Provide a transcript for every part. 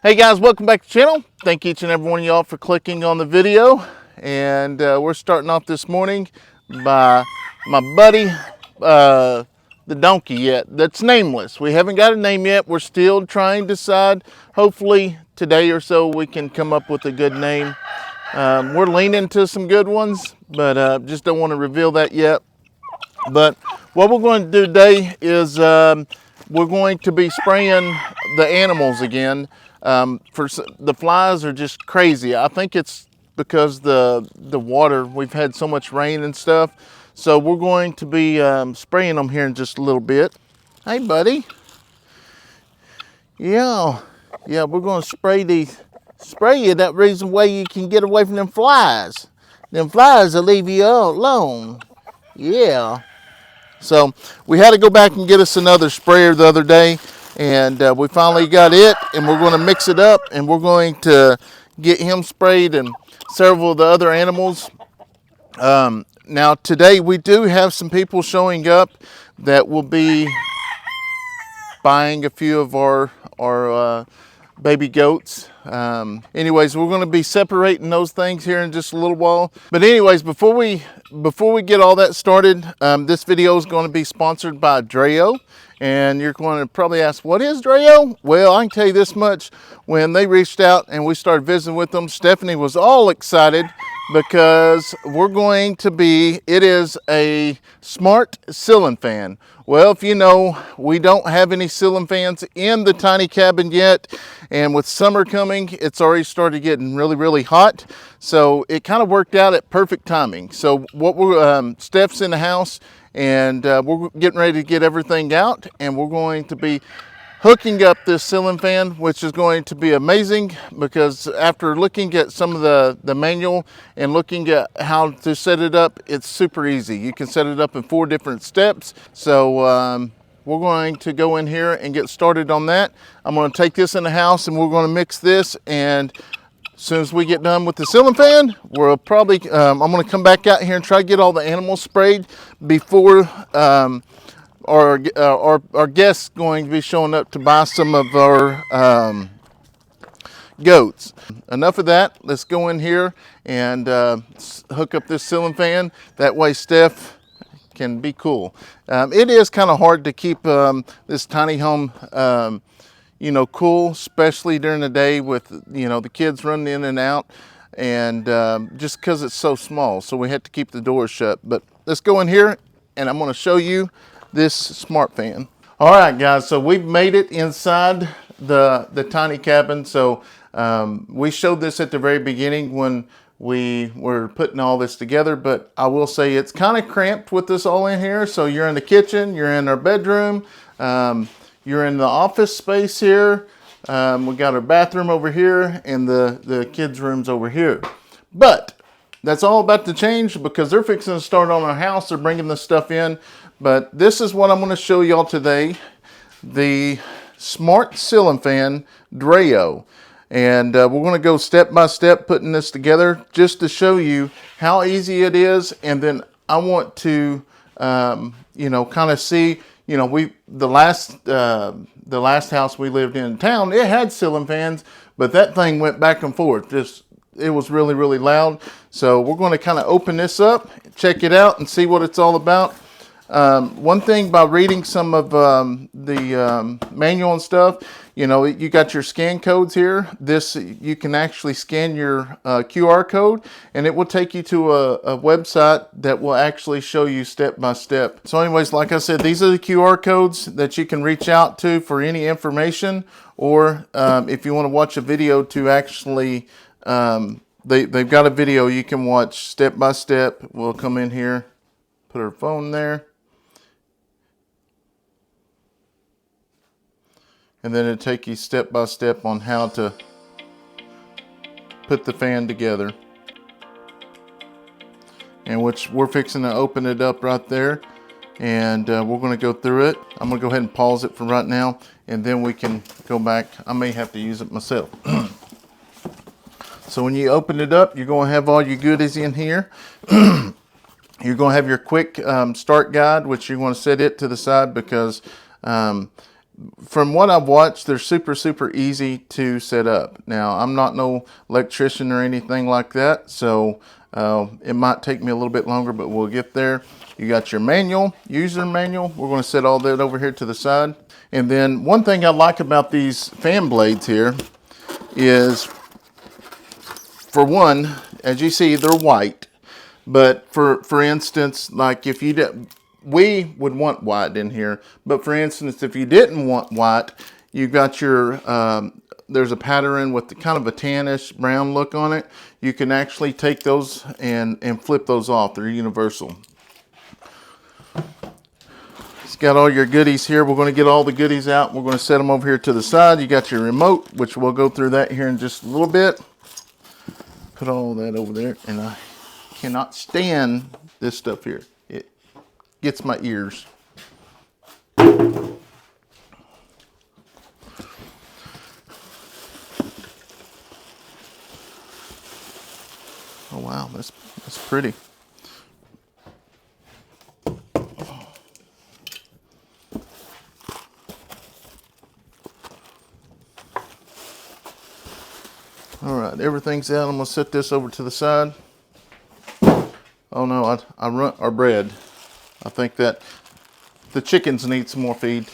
Hey guys, welcome back to the channel. Thank each and every one of y'all for clicking on the video. And we're starting off this morning by my buddy, the donkey yet. That's nameless. We haven't got a name yet. We're still trying to decide. Hopefully today or so we can come up with a good name. We're leaning to some good ones, but just don't want to reveal that yet. But what we're going to do today is we're going to be spraying the animals again. For the flies are just crazy. I think it's because the water, we've had so much rain and stuff. So we're going to be spraying them here in just a little bit. Hey buddy. Yeah, we're going to spray you that reason why you can get away from them flies. Them flies will leave you alone. Yeah. So we had to go back and get us another sprayer the other day, and we finally got it, and we're going to mix it up, and we're going to get him sprayed and several of the other animals. Now today we do have some people showing up that will be buying a few of our baby goats. Anyways, we're going to be separating those things here in just a little while. But anyways, before we get all that started, this video is going to be sponsored by DREO. And you're going to probably ask, what is DREO? Well, I can tell you this much. When they reached out and we started visiting with them, Stephanie was all excited because it is a smart ceiling fan. Well, if you know, we don't have any ceiling fans in the tiny cabin yet. And with summer coming, it's already started getting really, really hot. So it kind of worked out at perfect timing. So Steph's in the house, and we're getting ready to get everything out, and we're going to be hooking up this ceiling fan, which is going to be amazing because after looking at some of the manual and looking at how to set it up, it's super easy. You can set it up in 4 different steps. So we're going to go in here and get started on that. I'm going to take this in the house and we're going to mix this, and as soon as we get done with the ceiling fan, we'll probably, I'm going to come back out here and try to get all the animals sprayed before our guests going to be showing up to buy some of our goats. Enough of that. Let's go in here and hook up this ceiling fan. That way Steph can be cool. It is kind of hard to keep this tiny home cool, especially during the day with, the kids running in and out, and just because it's so small. So we had to keep the doors shut. But let's go in here and I'm going to show you this smart fan. All right, guys, so we've made it inside the tiny cabin. So we showed this at the very beginning when we were putting all this together, but I will say it's kind of cramped with this all in here. So you're in the kitchen, you're in our bedroom, you're in the office space here. We got our bathroom over here and the kids' rooms over here. But that's all about to change because they're fixing to start on our house. They're bringing this stuff in. But this is what I'm going to show y'all today. The smart ceiling fan DREO. And we're going to go step by step putting this together just to show you how easy it is. And then I want to, kind of see, the last house we lived in town, it had ceiling fans, but that thing went back and forth. It was really, really loud. So we're going to kind of open this up, check it out, and see what it's all about. One thing by reading some of the manual and stuff, you got your scan codes here. You can actually scan your QR code, and it will take you to a website that will actually show you step by step. So anyways, like I said, these are the QR codes that you can reach out to for any information, or if you want to watch a video to actually, they've got a video you can watch step by step. We'll come in here, put our phone there. And then it'll take you step by step on how to put the fan together. And which we're fixing to open it up right there. And we're going to go through it. I'm going to go ahead and pause it for right now. And then we can go back. I may have to use it myself. So when you open it up, you're going to have all your goodies in here. You're going to have your quick start guide, which you're going to set it to the side because from what I've watched, they're super easy to set up. Now, I'm not no electrician or anything like that, so it might take me a little bit longer, but we'll get there. You got your manual, user manual. We're going to set all that over here to the side. And then one thing I like about these fan blades here is, for one, as you see, they're white. But for instance, like if you did, we would want white in here. But for instance, if you didn't want white, you got your, there's a pattern with the kind of a tannish brown look on it. You can actually take those and flip those off. They're universal. It's got all your goodies here. We're going to get all the goodies out. We're going to set them over here to the side. You got your remote, which we'll go through that here in just a little bit. Put all that over there, and I cannot stand this stuff here. It gets my ears. Oh wow, that's pretty. All right, everything's out. I'm gonna set this over to the side. Oh no, I run our bread. I think that the chickens need some more feed.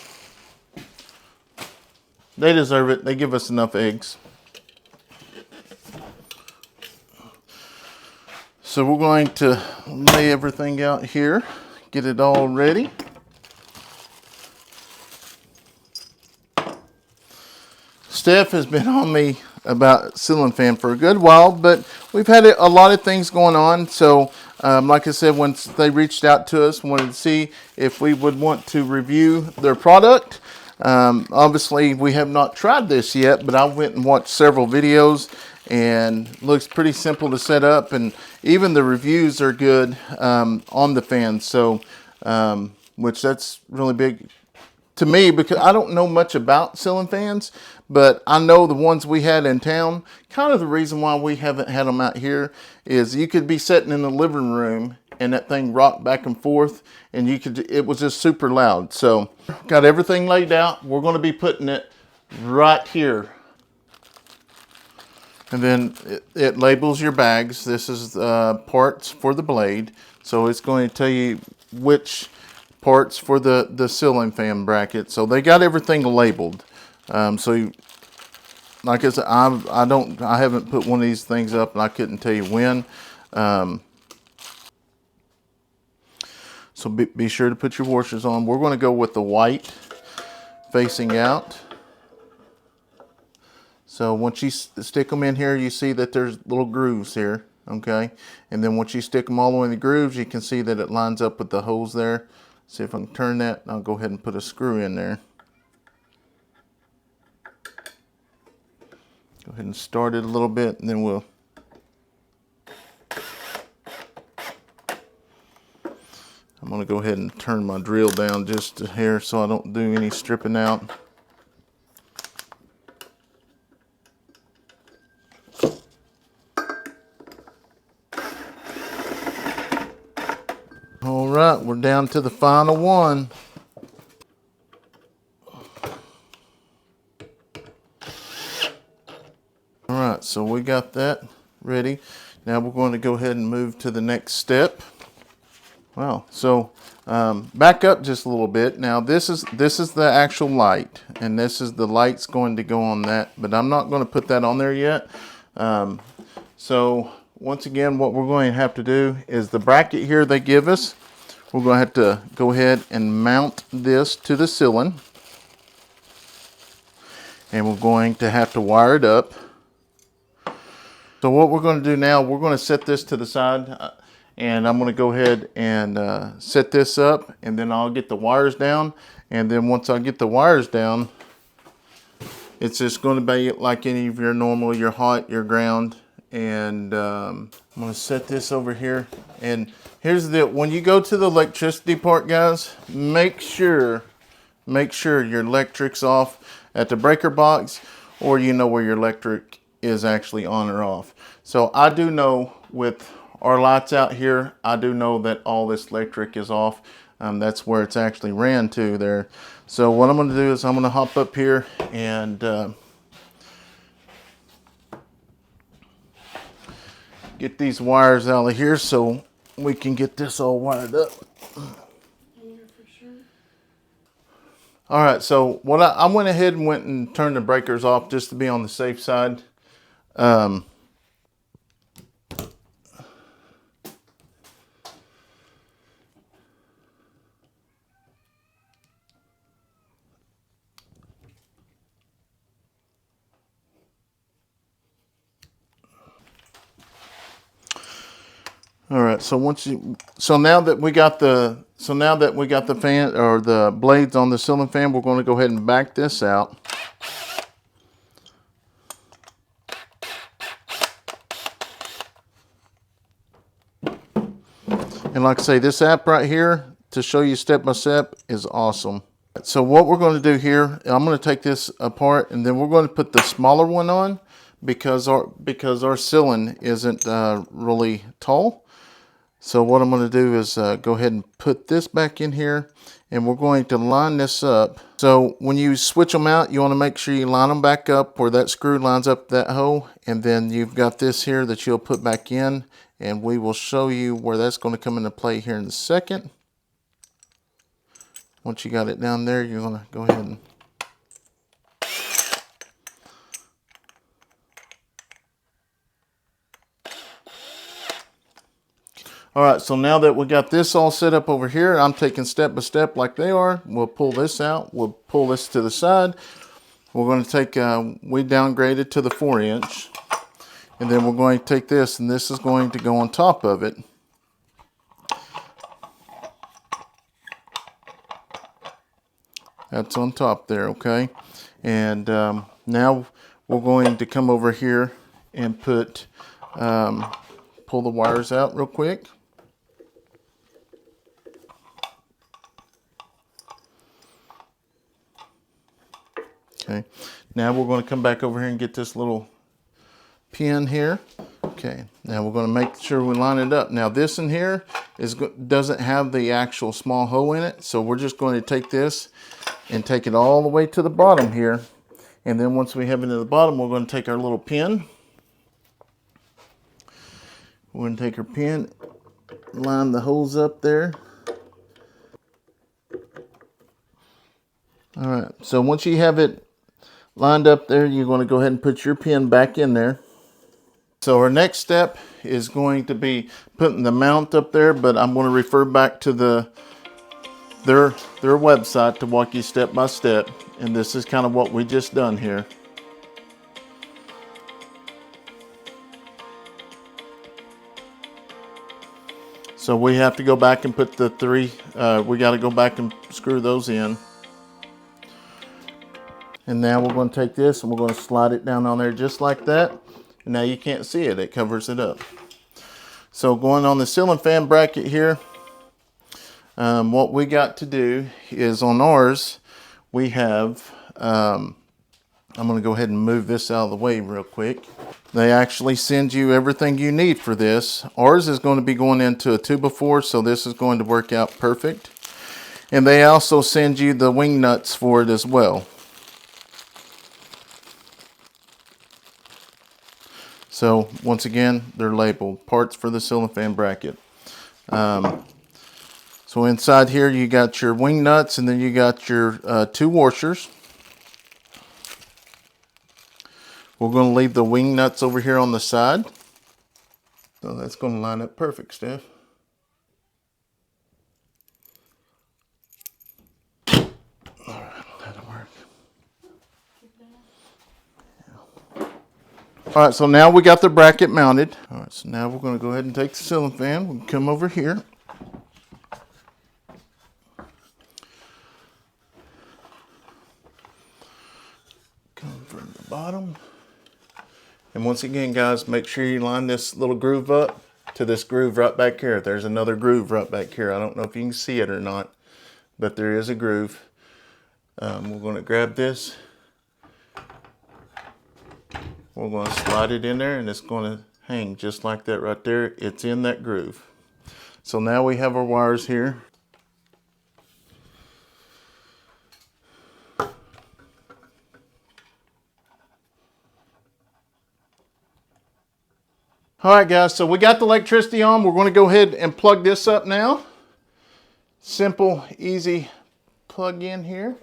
They deserve it. They give us enough eggs. So we're going to lay everything out here, get it all ready. Steph has been on me about ceiling fan for a good while, but we've had a lot of things going on. So like I said, once they reached out to us, wanted to see if we would want to review their product. Obviously, we have not tried this yet, but I went and watched several videos, and looks pretty simple to set up, and even the reviews are good on the fans. So, which that's really big to me, because I don't know much about ceiling fans, but I know the ones we had in town, kind of the reason why we haven't had them out here is you could be sitting in the living room and that thing rocked back and forth, and it was just super loud. So got everything laid out. We're going to be putting it right here. And then it labels your bags. This is parts for the blade. So it's going to tell you which parts for the ceiling fan bracket. So they got everything labeled. So like I said, I haven't put one of these things up, and I couldn't tell you when. So be sure to put your washers on. We're going to go with the white facing out. So once you stick them in here, you see that there's little grooves here, okay? And then once you stick them all the way in the grooves, you can see that it lines up with the holes there. See if I can turn that. I'll go ahead and put a screw in there. Go ahead and start it a little bit, and then we'll... I'm going to go ahead and turn my drill down just here so I don't do any stripping out. All right, we're down to the final one. All right, so we got that ready. Now we're going to go ahead and move to the next step. Wow, so back up just a little bit. Now this is the actual light, and this is the light's going to go on that, but I'm not going to put that on there yet. So once again, what we're going to have to do is the bracket here they give us. We're going to have to go ahead and mount this to the ceiling, and we're going to have to wire it up. So what we're going to do now, we're going to set this to the side, and I'm going to go ahead and set this up, and then I'll get the wires down. And then once I get the wires down, it's just going to be like any of your normal, your hot, your ground. And I'm going to set this over here. And here's when you go to the electricity part, guys, make sure your electric's off at the breaker box, or you know where your electric is actually on or off. So I do know with our lights out here, I do know that all this electric is off. That's where it's actually ran to there. So what I'm going to do is I'm going to hop up here and get these wires out of here so we can get this all wired up. All right, so what I went ahead and went and turned the breakers off just to be on the safe side. All right, so now that we got the fan or the blades on the ceiling fan, we're going to go ahead and back this out. And like I say, this app right here to show you step by step is awesome. So what we're going to do here, I'm going to take this apart and then we're going to put the smaller one on because our ceiling isn't really tall. So what I'm going to do is go ahead and put this back in here and we're going to line this up. So when you switch them out, you want to make sure you line them back up where that screw lines up that hole, and then you've got this here that you'll put back in, and we will show you where that's going to come into play here in a second. Once you got it down there, you're going to go ahead and all right, so now that we got this all set up over here, I'm taking step by step like they are. We'll pull this out. We'll pull this to the side. We're going to take, we downgraded to the 4-inch. And then we're going to take this, and this is going to go on top of it. That's on top there, okay? And now we're going to come over here and put, pull the wires out real quick. Okay, now we're going to come back over here and get this little pin here. Okay, now we're going to make sure we line it up. Now this in here doesn't have the actual small hole in it, so we're just going to take this and take it all the way to the bottom here. And then once we have it to the bottom, we're going to take our little pin. We're going to take our pin, line the holes up there. All right, so once you have it lined up there, you're going to go ahead and put your pin back in there. So our next step is going to be putting the mount up there, but I'm going to refer back to their website to walk you step by step. And this is kind of what we just done here. So we have to go back and put the three, we got to go back and screw those in. And now we're going to take this and we're going to slide it down on there just like that. And now you can't see it, it covers it up. So going on the ceiling fan bracket here, what we got to do is on ours, we have, I'm going to go ahead and move this out of the way real quick. They actually send you everything you need for this. Ours is going to be going into a 2x4, so this is going to work out perfect. And they also send you the wing nuts for it as well. So once again, they're labeled parts for the ceiling fan bracket. So inside here you got your wing nuts, and then you got your 2 washers. We're going to leave the wing nuts over here on the side. So that's going to line up perfect, Steph. All right, that'll work. All right, so now we got the bracket mounted. All right, so now we're going to go ahead and take the ceiling fan. We can come over here. Come from the bottom. And once again, guys, make sure you line this little groove up to this groove right back here. There's another groove right back here. I don't know if you can see it or not, but there is a groove. We're going to grab this. We're going to slide it in there, and it's going to hang just like that right there. It's in that groove. So now we have our wires here. All right, guys, so we got the electricity on. We're going to go ahead and plug this up now. Simple, easy plug in here.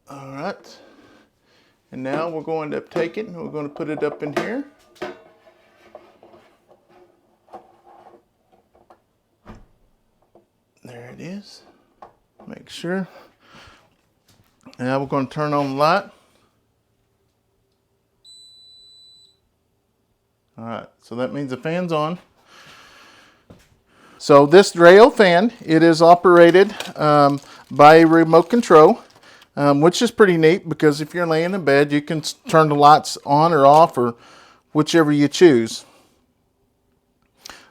All right. And now we're going to take it and we're going to put it up in here. There it is. Make sure. And now we're going to turn on the light. All right, so that means the fan's on. So this DREO fan, it is operated by a remote control, which is pretty neat because if you're laying in bed, you can turn the lights on or off or whichever you choose.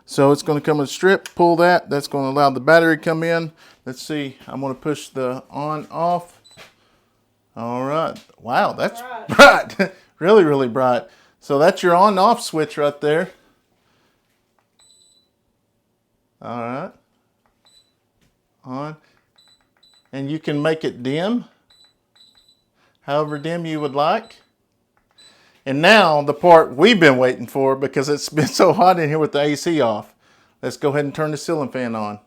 So it's going to come in a strip, pull that. That's going to allow the battery to come in. Let's see, I'm going to push the on, off. All right. Wow, that's bright. Really, really bright. So that's your on off switch right there. All right. On. And you can make it dim, however dim you would like. And now the part we've been waiting for because it's been so hot in here with the AC off. Let's go ahead and turn the ceiling fan on.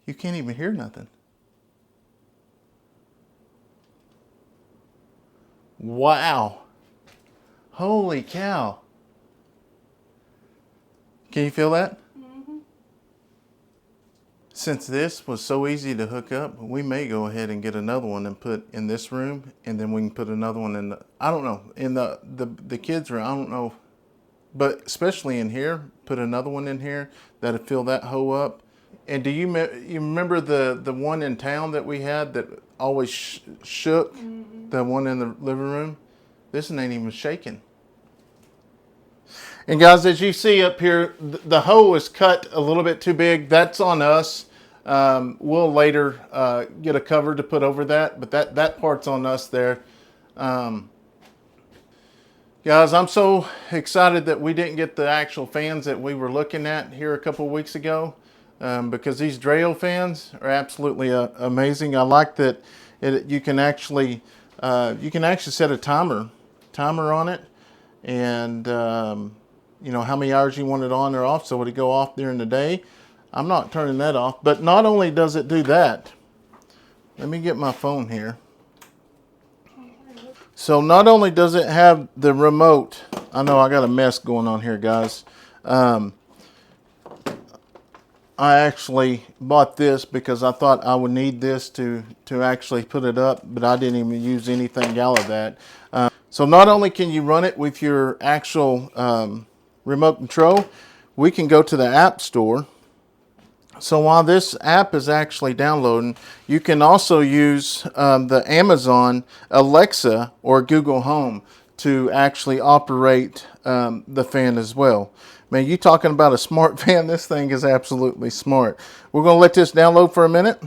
You can't even hear nothing. Wow. Holy cow. Can you feel that? Mm-hmm. Since this was so easy to hook up, we may go ahead and get another one and put in this room, and then we can put another one in the, I don't know, in the kids' room, I don't know. But especially in here, put another one in here that'll fill that hole up. And do you remember the one in town that we had that always shook? Mm-hmm. The one in the living room? This one ain't even shaking. And guys, as you see up here, the hole is cut a little bit too big. That's on us. We'll later get a cover to put over that, but that part's on us there. Guys, I'm so excited that we didn't get the actual fans that we were looking at here a couple weeks ago. Because these DREO fans are absolutely amazing. I like that you can actually set a timer on it, and you know how many hours you want it on or off, so it'll go off during the day. I'm not turning that off, but not only does it do that. Let me get my phone here. So not only does it have the remote, I know I got a mess going on here, guys. I actually bought this because I thought I would need this to actually put it up, but I didn't even use anything out of that. So not only can you run it with your actual remote control, we can go to the App Store. So while this app is actually downloading, you can also use the Amazon Alexa or Google Home to actually operate the fan as well. Man, you talking about a smart fan, this thing is absolutely smart. We're going to let this download for a minute.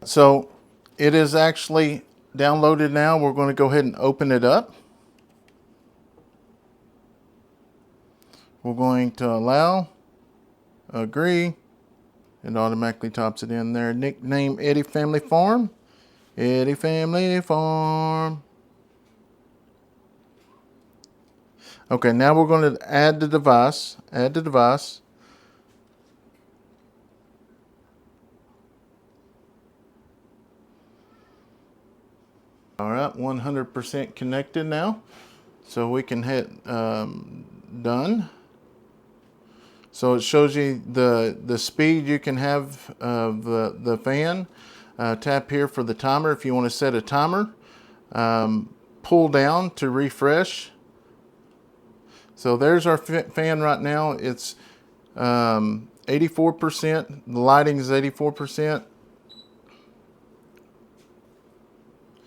So it is actually downloaded now. We're going to go ahead and open it up. We're going to allow, agree. It automatically types it in there. Nickname Eddy Family Farm. Eddy Family Farm. Okay, now we're going to add the device. Add the device. All right, 100% connected now. So we can hit done. So it shows you the speed you can have of the fan. Tap here for the timer if you want to set a timer. Pull down to refresh. So there's our fan right now. It's 84%. The lighting is 84%.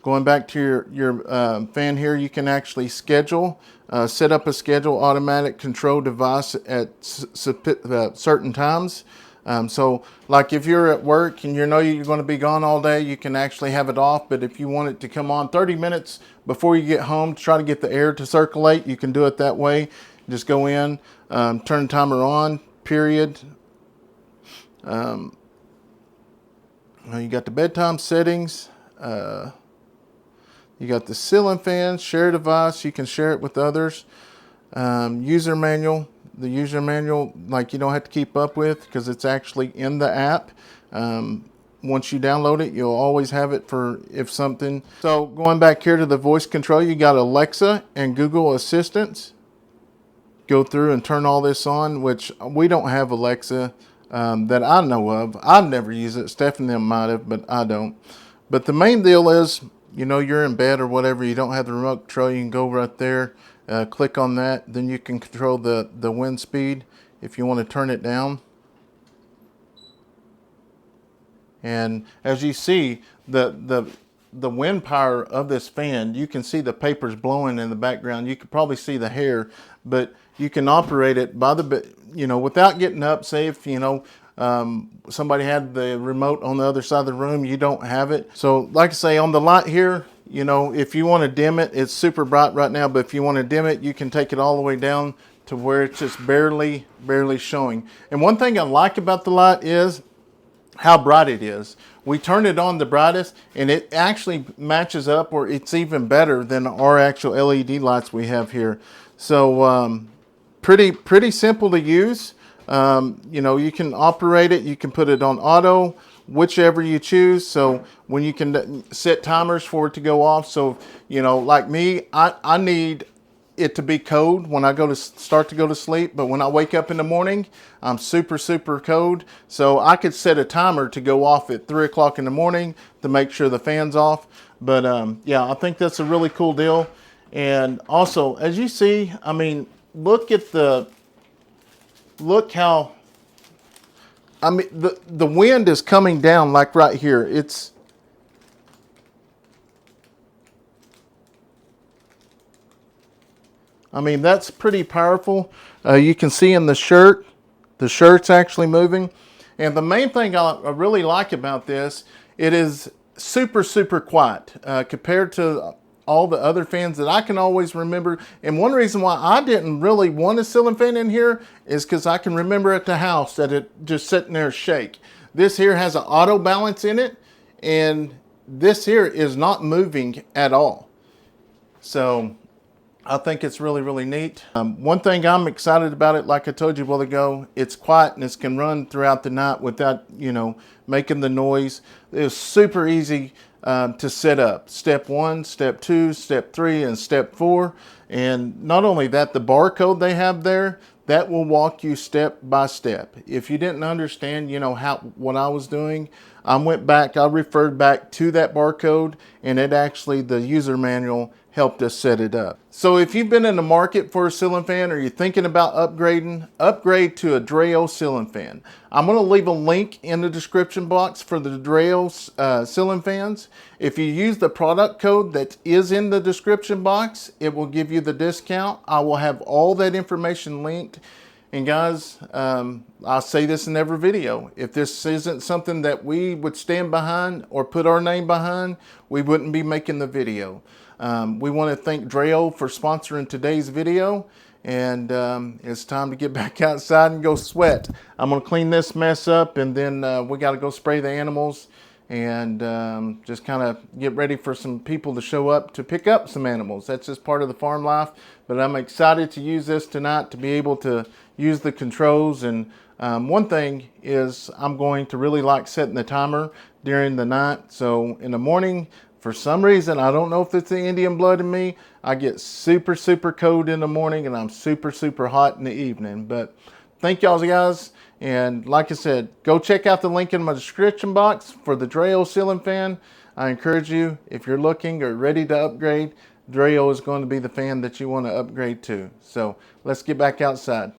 Going back to your fan here, you can actually schedule, set up a schedule automatic control device at certain times. So like if you're at work and you know you're going to be gone all day, you can actually have it off. But if you want it to come on 30 minutes before you get home to try to get the air to circulate, you can do it that way. Just go in, turn timer on, period. You got the bedtime settings. You got the ceiling fan, share device. You can share it with others. User manual. The user manual, like, you don't have to keep up with because it's actually in the app. Once you download it, you'll always have it for if something. So going back here to the voice control, you got Alexa and Google Assistants. Go through and turn all this on, which we don't have Alexa that I know of. I've never used it. Stephanie might have, but I don't. But the main deal is, you know, you're in bed or whatever, you don't have the remote control, you can go right there, click on that, then you can control the wind speed if you want to turn it down. And as you see, the wind power of this fan, you can see the papers blowing in the background. You could probably see the hair, but you can operate it by the, you know, without getting up. Say if, you know, somebody had the remote on the other side of the room, you don't have it. So like I say, on the light here, you know, if you want to dim it, it's super bright right now, but if you want to dim it, you can take it all the way down to where it's just barely showing. And one thing I like about the light is how bright it is. We turn it on the brightest and it actually matches up, or it's even better than our actual LED lights we have here. So pretty simple to use. You know, you can operate it, you can put it on auto, whichever you choose. So when you can set timers for it to go off. So, you know, like me, I need it to be cold when I start to go to sleep, but when I wake up in the morning, I'm super cold. So I could set a timer to go off at 3 o'clock in the morning to make sure the fan's off. But yeah, I think that's a really cool deal. And also, as you see, I mean, look how, I mean, the wind is coming down like right here. I mean, that's pretty powerful. You can see in the shirt's actually moving. And the main thing I really like about this, it is super quiet compared to all the other fans that I can always remember. And one reason why I didn't really want a ceiling fan in here is because I can remember at the house that it just sitting there shake. This here has an auto balance in it, and this here is not moving at all. So I think it's really neat. One thing I'm excited about it, like I told you a while ago, it's quiet and it can run throughout the night without, you know, making the noise. It's super easy to set up. Step 1, step 2, step 3, and step 4. And not only that, the barcode they have there, that will walk you step by step. If you didn't understand, you know, what I was doing, I referred back to that barcode, and it actually, the user manual helped us set it up. So if you've been in the market for a ceiling fan, or you're thinking about upgrading, upgrade to a DREO ceiling fan. I'm gonna leave a link in the description box for the DREO ceiling fans. If you use the product code that is in the description box, it will give you the discount. I will have all that information linked. And guys, I say this in every video, if this isn't something that we would stand behind or put our name behind, we wouldn't be making the video. We want to thank DREO for sponsoring today's video, and it's time to get back outside and go sweat. I'm going to clean this mess up, and then we got to go spray the animals and just kind of get ready for some people to show up to pick up some animals. That's just part of the farm life, but I'm excited to use this tonight to be able to use the controls. And one thing is, I'm going to really like setting the timer during the night. So in the morning, for some reason, I don't know if it's the Indian blood in me, I get super cold in the morning, and I'm super hot in the evening. But thank y'all guys. And like I said, go check out the link in my description box for the DREO ceiling fan. I encourage you, if you're looking or ready to upgrade, DREO is going to be the fan that you want to upgrade to. So let's get back outside.